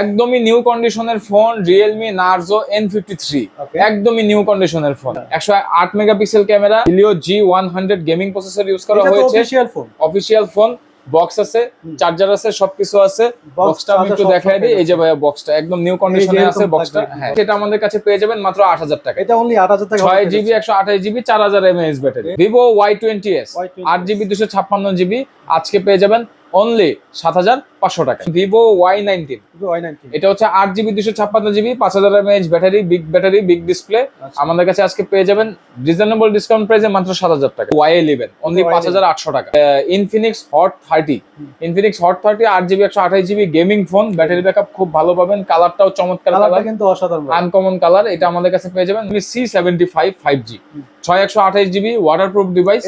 একদমই নিউ কন্ডিশনের phone Realme Narzo N53 একদমই নিউ কন্ডিশনের phone 108 megapixel camera Helio G100 gaming processor use করা হয়েছে অফিশিয়াল ফোন বক্স আছে চার্জার আছে সবকিছু আছে বক্সটা আমি একটু দেখাই দিই এই যে ভাইয়া বক্সটা একদম নিউ কন্ডিশনে আছে বক্সটা হ্যাঁ এটা আমাদের কাছে পেয়ে যাবেন মাত্র 8000 টাকা এটা অনলি 8000 টাকা 6GB 128GB 4000 mAh battery Vivo Y20s 8GB 256GB আজকে পেয়ে যাবেন অনলি 7500 টাকা Vivo Y19 এটা হচ্ছে 8GB 256GB 5000 mAh battery big display আমাদের কাছে আজকে পেয়ে যাবেন রিজনেবল ডিসকাউন্ট প্রাইসে মাত্র 7000 টাকা Y11 অনলি 5800 টাকা Infinix Hot 30 8GB 128GB gaming phone battery backup খুব ভালো পাবেন কালারটাও চমৎকার কালার কিন্তু অসাধারণ আনকমন কালার এটা আমাদের কাছে পেয়ে যাবেন C75 5G 6128GB waterproof device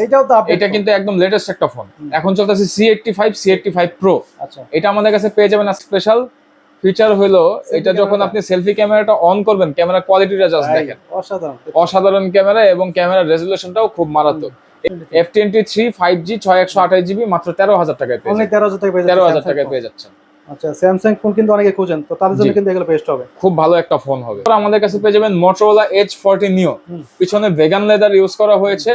এটা কিন্তু একদম লেটেস্ট একটা ফোন এখন চলতেছে C85 Pro আচ্ছা এটা আমাদের কাছে পেয়ে যাবেন স্পেশাল ফিচার হলো এটা যখন আপনি সেলফি ক্যামেরাটা অন করবেন ক্যামেরা কোয়ালিটিটা জাস্ট দেখেন অসাধারণ ক্যামেরা এবং ক্যামেরার রেজোলিউশনটাও খুব মারাত্মক F23 5G 6128GB মাত্র 13000 টাকায় পেয়ে যাবেন 13000 টাকায় পেয়ে যাচ্ছেন আচ্ছা স্যামসাং ফোন কিন্তু অনেকে খোঁজেন তো তাদের জন্য কিন্তু এগুলো বেস্ট হবে খুব ভালো একটা ফোন হবে আমাদের কাছে পেয়ে যাবেন Motorola H40 Neo পিছনে ভেগান লেদার ইউজ করা হয়েছে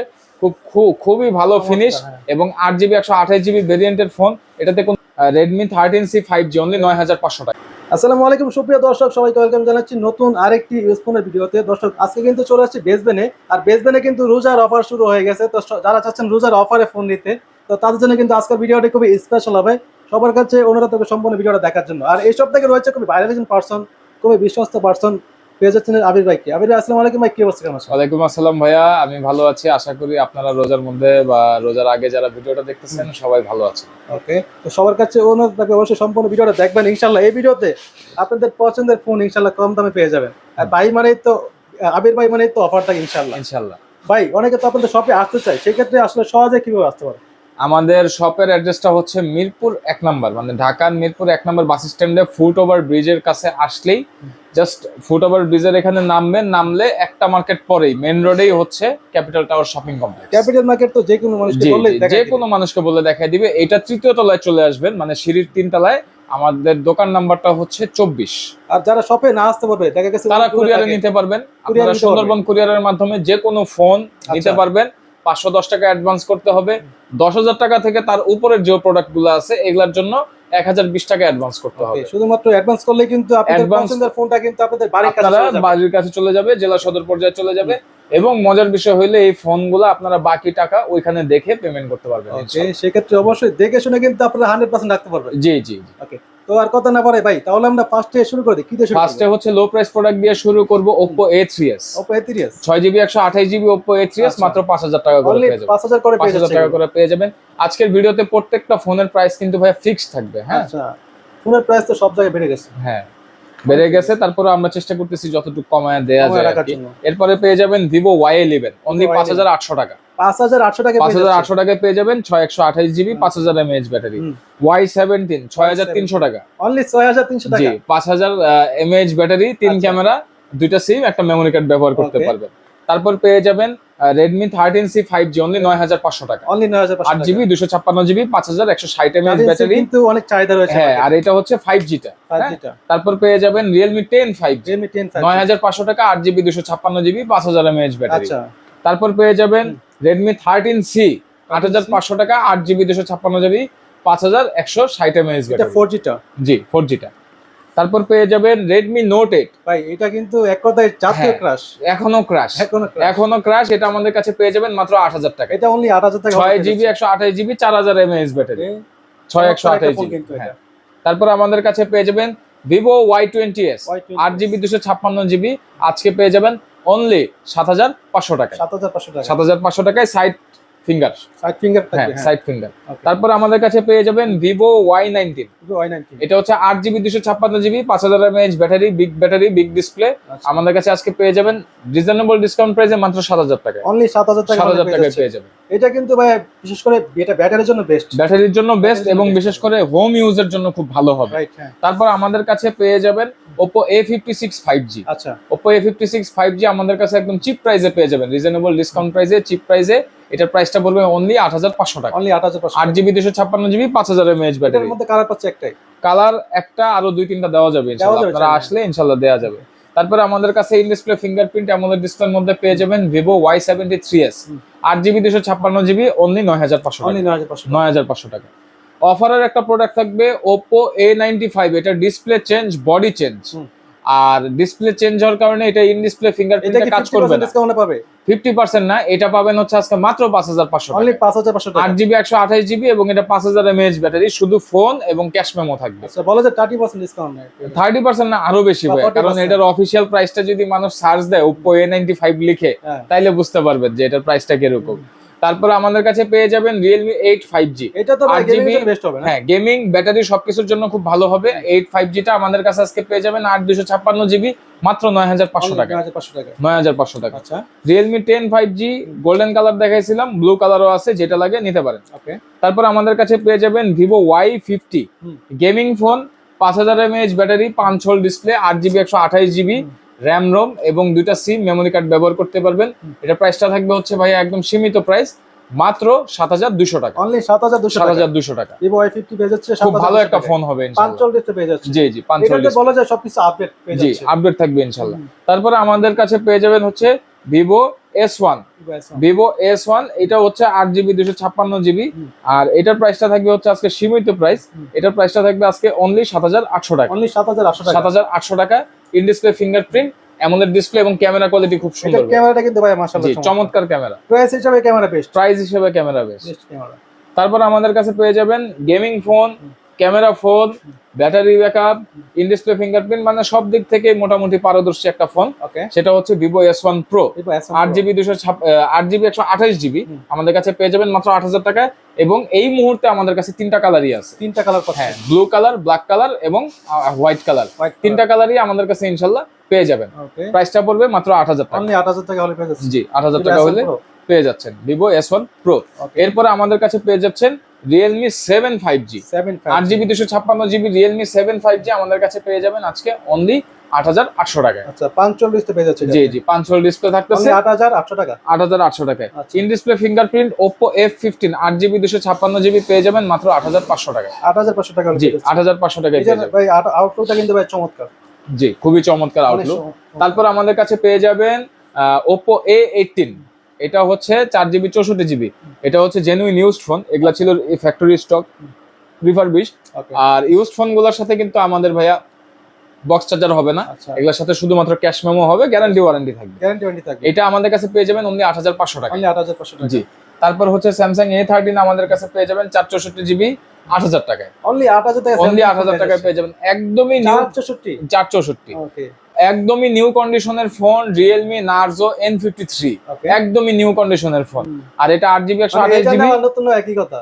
খুবই ভালো ফিনিশ এবং 8GB 128GB ভেরিয়েন্টের ফোন এটাতে কোন Redmi 13C 5G অনলি 9500 টাকা আসসালামু আলাইকুম সুপ্রিয় দর্শক সবাইকে ওয়েলকাম জানাচ্ছি নতুন আরেকটি স্মার্টফোনের ভিডিওতে দর্শক আজকে কিন্তু চলে আসছে বেসবেনে আর বেসবেনে কিন্তু রোজার অফার শুরু হয়ে গেছে তো যারা চাচ্ছেন রোজার অফারে ফোন নিতে তো তাদের জন্য কিন্তু আজকের ভিডিওটি খুবই স্পেশাল হবে সবার কাছে অনুরোধ থাকবে সম্পূর্ণ ভিডিওটা দেখার জন্য আর এই সব থেকে রয়েছে খুবই ভাইরাল একজন পার্সন খুবই বিশ্বস্ত পার্সন পেয়ে যাচ্ছেন আবির ভাইকে আবির ভাই আসসালামু আলাইকুম ভাই কি অবস্থা কেমন আছেন ওয়ালাইকুম আসসালাম ভাইয়া আমি ভালো আছি আশা করি আপনারা রোজার মধ্যে বা রোজার আগে যারা ভিডিওটা দেখতেছেন সবাই ভালো আছেন ওকে তো সবার কাছে অনুরোধ থাকবে অবশ্যই সম্পূর্ণ ভিডিওটা দেখবেন ইনশাআল্লাহ এই ভিডিওতে আপনাদের পছন্দের ফোন ইনশাআল্লাহ কম দামে পেয়ে যাবেন আর ভাই মানেই তো আবির ভাই মানেই তো অফারটা ইনশাআল্লাহ ভাই অনেকে তো আপনাদের শপে আসতে চায় সেই ক্ষেত্রে আসলে সহজে কিভাবে আসতে পারে আমাদের শপের অ্যাড্রেসটা হচ্ছে মিরপুর 1 নম্বর মানে ঢাকার মিরপুর 1 নম্বর বাস স্ট্যান্ডে ফুট ওভার ব্রিজের কাছে আসলেই জাস্ট ফুট ওভার ব্রিজের এখানে নামলে একটা মার্কেট পরেই মেইন রোডেই হচ্ছে capital tower shopping complex capital market তো যে কোনো মানুষকে বললে দেখাই দিবে এটা তৃতীয় তলায় চলে আসবেন মানে সিঁড়ির 3 তলায় আমাদের দোকান নাম্বারটা হচ্ছে 24 আর যারা শপে না আসতে পারবে দেখা গেছে তারা কুরিয়ারে নিতে পারবেন আপনারা সুন্দরবন কুরিয়ারের মাধ্যমে যে কোনো ফোন নিতে পারবেন 510 টাকা অ্যাডভান্স করতে হবে 10,000 টাকা থেকে তার উপরের যে প্রোডাক্টগুলো আছে এগুলোর জন্য 1020 টাকা অ্যাডভান্স করতে হবে শুধুমাত্র অ্যাডভান্স করলে কিন্তু আপনাদের পছন্দের ফোনটা কিন্তু আপনাদের বাড়ির কাছে চলে যাবে জেলা সদর পর্যায়ে চলে যাবে এবং মজার বিষয় হইলে এই ফোনগুলো আপনারা বাকি টাকা ওইখানে দেখে পেমেন্ট করতে পারবেন সেক্ষেত্রে অবশ্যই দেখে শুনে কিন্তু আপনারা 100% রাখতে পারবেন জি ওকে তো আর কথা না পারে ভাই তাহলে আমরা ফার্স্টে শুরু করে দিই কি দিয়ে শুরু ফার্স্টে হচ্ছে লো প্রাইস প্রোডাক্ট দিয়ে শুরু করব Oppo A3s 6GB 128GB Oppo A3s মাত্র 5000 টাকা করে পেয়ে যাবেন 5000 করে পেয়ে যাবেন আজকের ভিডিওতে প্রত্যেকটা ফোনের প্রাইস কিন্তু ভাই ফিক্সড থাকবে হ্যাঁ আচ্ছা ফোনের প্রাইস তো সব জায়গায় বেড়ে গেছে হ্যাঁ বেড়ে গেছে তারপরে আমরা চেষ্টা করতেছি যতটুকু কমায় দেয়া যায় এরপরে পেয়ে যাবেন Vivo Y11 অনলি 5800 টাকা 5800 টাকায় পেয়ে যাবেন 6128GB 5000 mAh ব্যাটারি Y17 6300 টাকা অনলি 6300 টাকা জি 5000 mAh ব্যাটারি 3 ক্যামেরা দুইটা সিম একটা মেমরি কার্ড ব্যবহার করতে পারবেন তারপর পেয়ে যাবেন Redmi 13C 5G অনলি 9500 টাকা only 9500 8GB 256GB 5160 mAh battery কিন্তু অনেক চাহিদা রয়েছে হ্যাঁ আর এটা হচ্ছে 5G টা তারপর পেয়ে যাবেন Realme 10 5G 9500 টাকা 8GB 256GB 5000 mAh ব্যাটারি আচ্ছা তারপর পেয়ে যাবেন Redmi 13C 8500 টাকা 8GB 256GB 5160 mAh ব্যাটারি এটা 4G টা জি 4G টা তারপর পেয়ে যাবেন Redmi Note 8 ভাই এটা কিন্তু এক কথায় জাতীয় ক্রাশ এখনো ক্রাশ এটা আমাদের কাছে পেয়ে যাবেন মাত্র 8000 টাকা এটা অনলি 8000 টাকা 6GB 128GB 4000 mAh battery 6128GB হ্যাঁ তারপর আমাদের কাছে পেয়ে যাবেন Vivo Y20s 8GB 256GB আজকে পেয়ে যাবেন অনলি 7500 টাকা 7500 টাকায় সাইড ফিঙ্গার তারপর আমাদের কাছে পেয়ে যাবেন Vivo Y19 এটা হচ্ছে 8GB 256GB 5000 mAh battery big display আমাদের কাছে আজকে পেয়ে যাবেন রিজনেবল ডিসকাউন্ট প্রাইসে মাত্র 7000 টাকা অনলি 7000 টাকায় পেয়ে যাবেন এটা কিন্তু ভাই বিশেষ করে এটা ব্যাটারির জন্য বেস্ট এবং বিশেষ করে হোম ইউজের জন্য খুব ভালো হবে তারপর আমাদের কাছে পেয়ে যাবেন Oppo A56 5G আচ্ছা Oppo A56 5G আমাদের কাছে একদম চিপ প্রাইসে পেয়ে যাবেন রিজনেবল ডিসকাউন্ট প্রাইসে চিপ প্রাইসে এটার প্রাইসটা পড়বে অনলি 8500 টাকা। অনলি 8500। 8GB 256GB 5000 mAh এটার ব্যাটারি। মধ্যে কালার পাচ্ছে একটাই, কালার একটা, আরো 2-3টা দেওয়া যাবে ইনশাআল্লাহ, আপনারা আসলে ইনশাআল্লাহ দেওয়া যাবে। তারপরে আমাদের কাছে ইন ডিসপ্লে ফিঙ্গারপ্রিন্ট অ্যামোলেড ডিসপ্লের মধ্যে পেয়ে যাবেন Vivo Y73s 8GB 256GB only 9500 টাকা। অনলি 9500। 9500 টাকা। অফারের একটা প্রোডাক্ট থাকবে Oppo A95, এটা ডিসপ্লে চেঞ্জ, বডি চেঞ্জ। আর ডিসপ্লে চেঞ্জ হওয়ার কারণে এটা ইন ডিসপ্লে ফিঙ্গারপ্রিন্টে কাজ করবে না। ডিসকাউন্টে পাবে 50% না, এটা পাবেন হচ্ছে আজকে মাত্র 5500 টাকা। অনলি 5500 টাকা। 8GB 128GB এবং এটা 5000 mAh ব্যাটারি, শুধু ফোন এবং ক্যাশ মেমো থাকবে। আচ্ছা, বলে যে 30% ডিসকাউন্ট নেই। 30% না, আরো বেশি ভাই, কারণ এটার অফিশিয়াল প্রাইসটা যদি মানুষ সার্চ দেয় Oppo A95 লিখে, তাইলে বুঝতে পারবেন যে এটার প্রাইসটা কিরকম। তারপর আমাদের কাছে পেয়ে যাবেন Realme 8 5G। এটা তো ভাই গেমিং এর বেস্ট হবে না? হ্যাঁ, গেমিং ব্যাটারি সবকিছুর জন্য খুব ভালো হবে। 8 5G টা আমাদের কাছে আজকে পেয়ে যাবেন 8256GB মাত্র 9500 টাকা। 9500 টাকা। 9500 টাকা। আচ্ছা, Realme 10 5G গোল্ডেন কালার দেখাইছিলাম, ব্লু কালারও আছে, যেটা লাগে নিতে পারেন। ওকে। তারপর আমাদের কাছে পেয়ে যাবেন Vivo Y50 gaming phone, 5000 mAh battery, 5 whole display, 8GB 128GB RAM ROM এবং 2টা সিম মেমোরি কার্ড ব্যবহার করতে পারবেন। এটা প্রাইসটা থাকবে হচ্ছে ভাই একদম সীমিত প্রাইস, মাত্র 7200 টাকা। অনলি 7200 টাকা। 7200 টাকা। Vivo Y50 পেয়ে যাচ্ছে খুব ভালো একটা ফোন হবে ইনশাআল্লাহ। 5 ডিসপ্লে পেয়ে যাচ্ছে। জি জি, 5 এটাতে বলা যায় সবকিছু আপডেট পেয়ে জি, যাচ্ছে। আপডেট থাকবে ইনশাআল্লাহ। তারপরে আমাদের কাছে পেয়ে যাবেন হচ্ছে Vivo S1। Vivo S1 এটা হচ্ছে 8GB 256GB আর এটার প্রাইসটা থাকবে হচ্ছে আজকে সীমিত প্রাইস। এটার প্রাইসটা থাকবে আজকে অনলি 7800 টাকা। অনলি 7800 টাকা। 7800 টাকা। In display fingerprint, AMOLED display এবং ক্যামেরা কোয়ালিটি খুব এটা সুন্দর। ক্যামেরাটা কিন্তু ভাই মাশাআল্লাহ চমৎকার ক্যামেরা। প্রাইস হিসাবে ক্যামেরা বেস্ট। প্রাইস হিসেবে ক্যামেরা বেস্ট। ক্যামেরা। তারপর আমাদের কাছে পেয়ে যাবেন gaming phone, camera phone, battery backup, in display fingerprint, মানে সব দিক থেকে মোটামুটি পারদর্শী একটা ফোন। ওকে। সেটা হচ্ছে Vivo S1 Pro 8GB 128GB আমাদের কাছে পেয়ে যাবেন মাত্র 8000 টাকায়। এবং এই মুহূর্তে আমাদের কাছে 3টা কালারই আছে। 3টা কালার পাচ্ছেন। হ্যাঁ, ব্লু কালার, ব্ল্যাক কালার এবং হোয়াইট কালার। 3টা কালারই আমাদের কাছে ইনশাআল্লাহ পেয়ে যাবেন। ওকে। প্রাইসটা পড়বে মাত্র 8000 টাকা। অনলি 8000 টাকা হলে পেয়ে যাচ্ছে। জি, 8000 টাকা হলে পেয়ে যাচ্ছেন Vivo S1 Pro। এরপরে আমাদের কাছে পেয়ে যাচ্ছেন Realme 7 5G 8GB 256GB Realme 7 5G আমাদের কাছে পেয়ে যাবেন আজকে অনলি 8800 টাকায়। আচ্ছা, 5 ডিসপ্লে পেয়ে যাচ্ছে। জি জি, 5 হোল ডিসপ্লে থাকতেছে 8800 টাকা। 8800 টাকায়। In display fingerprint Oppo F15 8GB 256GB পেয়ে যাবেন মাত্র 8500 টাকায়। 8500 টাকা হলে জি, পেয়ে যাচ্ছে। 8500 টাকায় পেয়ে যাবেন। ভাই আউটলুকটা কিন্তু ভাই চমৎকার। জি, খুবই চমৎকার আউটলুক। তারপর আমাদের কাছে পেয়ে যাবেন Oppo A18। এটা হচ্ছে 4GB 64GB। এটা হচ্ছে জেনুইন ইউজড ফোন, এগুলা ছিল factory stock refurbish. Are used phone গুলোর সাথে কিন্তু আমাদের ভাইয়া বক্স চার্জার হবে না, এগুলোর সাথে শুধুমাত্র ক্যাশ মেমো হবে, গ্যারান্টি ওয়ারেন্টি থাকবে। এটা আমাদের কাছে পেয়ে যাবেন অনলি 8500 টাকা। অনলি 8500 টাকা। জি। তারপর হচ্ছে Samsung A13 আমাদের কাছে পেয়ে যাবেন 464GB 8000 টাকায়। অনলি 8000 টাকা। অনলি 8000 টাকায় পেয়ে যাবেন একদমই নিউ 464। ওকে। একদমই নিউ কন্ডিশনের ফোন Realme Narzo N53, একদমই নিউ কন্ডিশনের ফোন। আর এটা 8GB 128GB নতুন একই কথা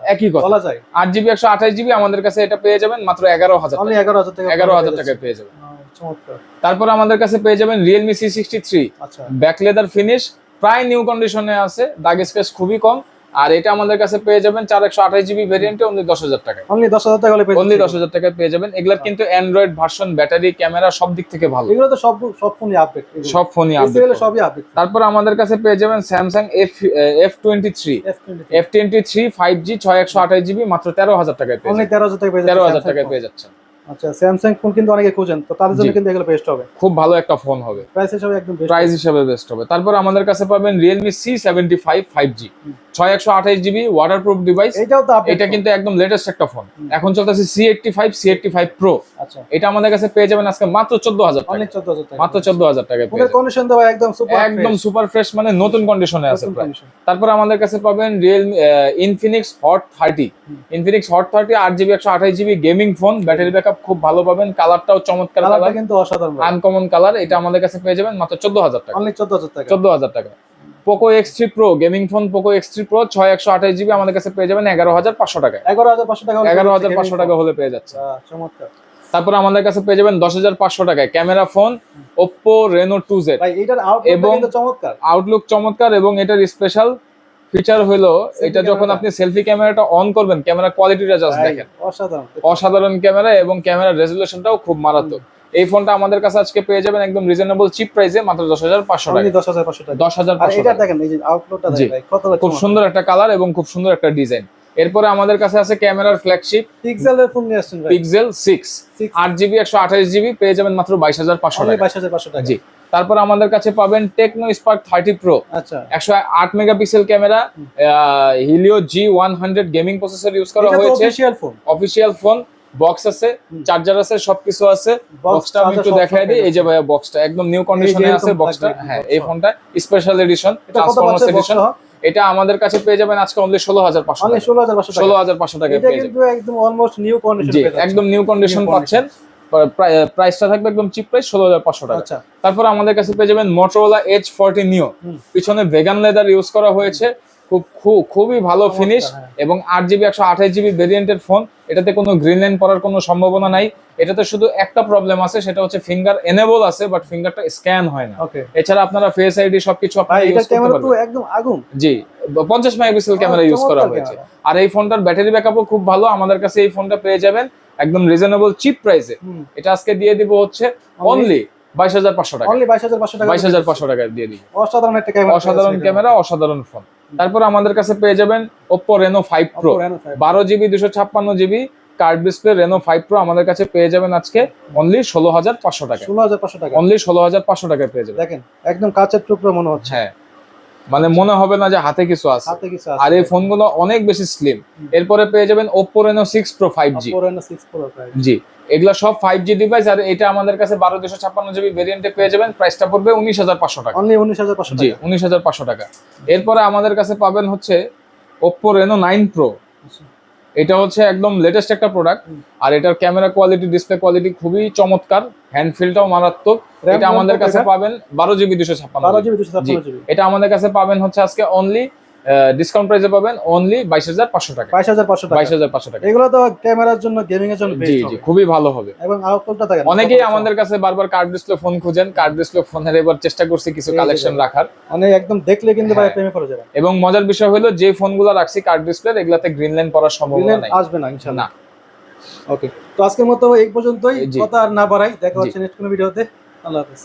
বলা যায়। 8GB 128GB আমাদের কাছে এটা পেয়ে যাবেন মাত্র 11000 অনলি 11000 টাকা। 11000 টাকায় পেয়ে যাবেন। চমৎকার। তারপর আমাদের কাছে পেয়ে যাবেন Realme C63। আচ্ছা, ব্যাক লেদার ফিনিশ, প্রায় নিউ কন্ডিশনে আছে, দাগ স্পেস খুবই কম। আর এটা আমাদের কাছে পেয়ে যাবেন 4128GB ভেরিয়েন্টে অনলি 10000 টাকায়। অনলি 10000 টাকা হলে পেয়ে যাবেন। অনলি 10000 টাকায় পেয়ে যাবেন। এগুলার কিন্তু অ্যান্ড্রয়েড ভার্সন, ব্যাটারি, ক্যামেরা সব দিক থেকে ভালো। এগুলো তো সব ফোনই আপডেট। সব ফোনই আপডেট। সবই আপডেট। তারপর আমাদের কাছে পেয়ে যাবেন Samsung F23 5G 6128GB মাত্র 13000 টাকায় পেয়ে অনলি যাবেন। 13000 টাকা পেয়ে যাবেন। 13000 টাকায় পেয়ে যাচ্ছেন। আচ্ছা, স্যামসাং ফোন কিন্তু অনেকে খোঁজেন, তো তাদের জন্য কিন্তু এগুলো বেস্ট হবে। খুব ভালো একটা ফোন হবে, প্রাইস হিসাবে একদম বেস্ট। প্রাইস হিসাবে বেস্ট হবে। তারপর আমাদের কাছে পাবেন Realme C75 5G 6128GB waterproof device. এটাও তো আপডেট। এটা কিন্তু একদম লেটেস্ট একটা ফোন। এখন চলতেছে C85 Pro। আচ্ছা, এটা আমাদের কাছে পেয়ে যাবেন আজকে মাত্র 14000 টাকা। অনলি 14000 টাকা। মাত্র 14000 টাকায় পেয়ে যাবেন। কন্ডিশন তো একদম সুপার ফ্রেশ, মানে নতুন কন্ডিশনে আছে প্রায়। তারপর আমাদের কাছে পাবেন Realme Infinix Hot 30 8GB 128GB gaming phone, battery backup খুব ভালো পাবেন, কালারটাও চমৎকার, কালার কিন্তু অসাধারণ, আনকমন কালার। এটা আমাদের কাছে পেয়ে যাবেন মাত্র 14000 টাকা। অনলি 14000 টাকা। 14000 টাকা। Poco X3 Pro gaming phone, Poco X3 Pro 6128GB আমাদের কাছে পেয়ে যাবেন 11500 টাকায়। 11500 টাকা। 11500 টাকা হলে পেয়ে যাচ্ছে। চমৎকার। তারপর আমাদের কাছে পেয়ে যাবেন 10500 টাকায় camera phone Oppo Reno 2Z। ভাই এটার আউটলুক কিন্তু চমৎকার। আউটলুক চমৎকার এবং এটার স্পেশাল ফিচার হলো এটা যখন আপনি সেলফি ক্যামেরাটা অন করবেন, ক্যামেরা কোয়ালিটিটা জাস্ট দেখেন, অসাধারণ ক্যামেরা এবং ক্যামেরার রেজোলিউশনটাও খুব মারাত্মক। এই ফোনটা আমাদের কাছে আজকে পেয়ে যাবেন একদম রিজনেবল চিপ প্রাইসে, মাত্র 10,500 টাকা। 10,500 টাকা। 10,500 এটা টাকা। দেখেন এই যে আউটলুকটা জি। দেখেন ভাই, কত খুব সুন্দর একটা কালার এবং খুব সুন্দর একটা ডিজাইন। এরপরে আমাদের কাছে আছে ক্যামেরার ফ্ল্যাগশিপ পিক্সেলের ফোন নিয়ে আসছেন ভাই। পিক্সেল 6 6 8GB 128GB পেয়ে যাবেন মাত্র 22,500 অনলি টাকা। 22,500 টাকা। জি। তারপর আমাদের কাছে পাবেন টেকনো স্পার্ক 30 প্রো, আচ্ছা 108 megapixel camera, Helio G100 gaming processor use করা এটা তো হয়েছে। Official phone. Official phone, box আছে, চার্জার আছে, সবকিছু আছে। বক্সটা আমি একটু দেখাই দিই। এই যে ভাইয়া বক্সটা একদম নিউ কন্ডিশনে আছে বক্সটা। হ্যাঁ, এই ফোনটা স্পেশাল এডিশন, এটা কত ট্রান্সফরমার্স পাচ্ছেন এডিশন। বক্সটা? এটা আমাদের কাছে পেয়ে যাবেন আজকে অনলি 16,500 অনলি টাকা। 16,500 টাকা। 16,500 টাকা এটা পেয়ে যাবেন। কিন্তু একদম অলমোস্ট নিউ কন্ডিশন জি, পেয়ে যাচ্ছেন। একদম নিউ কন্ডিশন পাচ্ছেন। প্রাইসটা থাকবে একদম চিপ প্রাইস 16,500 টাকা। আচ্ছা তারপর আমাদের কাছে পেয়ে যাবেন Motorola Edge 40 Neo, পিছনে ভেগান লেদার ইউজ করা হয়েছে, খুবই ভালো ফিনিশ এবং 8GB 128GB ভেরিয়েন্টের ফোন। এটাতে কোনো গ্রিন লাইন পড়ার কোনো সম্ভাবনা নাই। এটাতে শুধু একটা প্রবলেম আছে, সেটা হচ্ছে ফিঙ্গার এনেবল আছে বাট ফিঙ্গারটা স্ক্যান হয় না। ওকে এছাড়া আপনারা ফেস আইডি সবকিছু ভাই আপনারা এটা ইউজ করতে ক্যামেরা তো পারবেন। একদম আগুন। জি, 50 মেগাপিক্সেল ক্যামেরা ইউজ করা হয়েছে। আর এই ফোনটার ব্যাটারি ব্যাকআপও খুব ভালো। আমাদের কাছে এই ফোনটা পেয়ে যাবেন একদম রিজনেবল চিপ প্রাইসে। এটা আজকে দিয়ে দিব হচ্ছে অনলি 22,500 টাকা। অনলি 22,500 টাকা। 22,500 টাকা দিয়ে দিব। অসাধারণ একটা ক্যামেরা। অসাধারণ ক্যামেরা, অসাধারণ ফোন। তারপর আমাদের কাছে পেয়ে যাবেন Oppo Reno 5 Pro, 12GB 256GB curve display Reno 5 Pro আমাদের কাছে পেয়ে যাবেন আজকে অনলি 16,500 টাকা। 16,500 টাকা। অনলি 16,500 টাকায় পেয়ে যাবেন। দেখেন একদম কাঁচের টুকরো মনে হচ্ছে। হ্যাঁ, মানে মনে হবে না যে হাতে কিছু আছে। হাতে কিছু আছে। আর এই ফোনগুলো অনেক বেশি স্লিম। এরপরে পেয়ে যাবেন Oppo Reno 6 Pro 5G। Oppo Reno 6 Pro 5G। জি, এগুলা সব 5G ডিভাইস। আর এটা আমাদের কাছে 12/256GB ভেরিয়েন্টে পেয়ে যাবেন। প্রাইসটা পড়বে 19,500 টাকা। অনলি 19,500 জি, টাকা। 19,500 টাকা। এরপরে আমাদের কাছে পাবেন হচ্ছে Oppo Reno 9 Pro। এটা হচ্ছে একদম লেটেস্ট একটা প্রোডাক্ট। আর এটার ক্যামেরা কোয়ালিটি, ডিসপ্লে কোয়ালিটি খুবই চমৎকার, হ্যান্ড ফিলটাও মারাত্মক। এটা আমাদের কাছে পাবেন 12GB 256GB। 12GB। এটা আমাদের কাছে পাবেন হচ্ছে আজকে অনলি ডিসকাউন্ট প্রাইসে পাবেন অনলি 22,500 টাকা। 22,500 টাকা। 22,500 টাকা। এগুলো তো ক্যামেরার জন্য, গেমিং এর জন্য জি বেস্ট জি, হবে। খুবই ভালো হবে। এবং আউটলুকটা দেখেন। অনেকেই আমাদের কাছে বারবার কার্ভ ডিসপ্লে ফোন খুঁজেন। কার্ভ ডিসপ্লে ফোনের এবার চেষ্টা করছি কিছু কালেকশন রাখার। মানে একদম দেখলে কিন্তু ভাই প্রেমে পড়ে যাবে। এবং মজার বিষয় হলো যে ফোনগুলো রাখছি কার্ভ ডিসপ্লে, এগুলাতে গ্রিন লাইন পড়ার সম্ভাবনা নাই। আসবে না ইনশাআল্লাহ। না। ওকে, তো আজকের মতো এই পর্যন্তই। কথা আর না বাড়াই, দেখা হচ্ছে নেক্সট কোনো ভিডিওতে। আল্লাহ হাফেজ।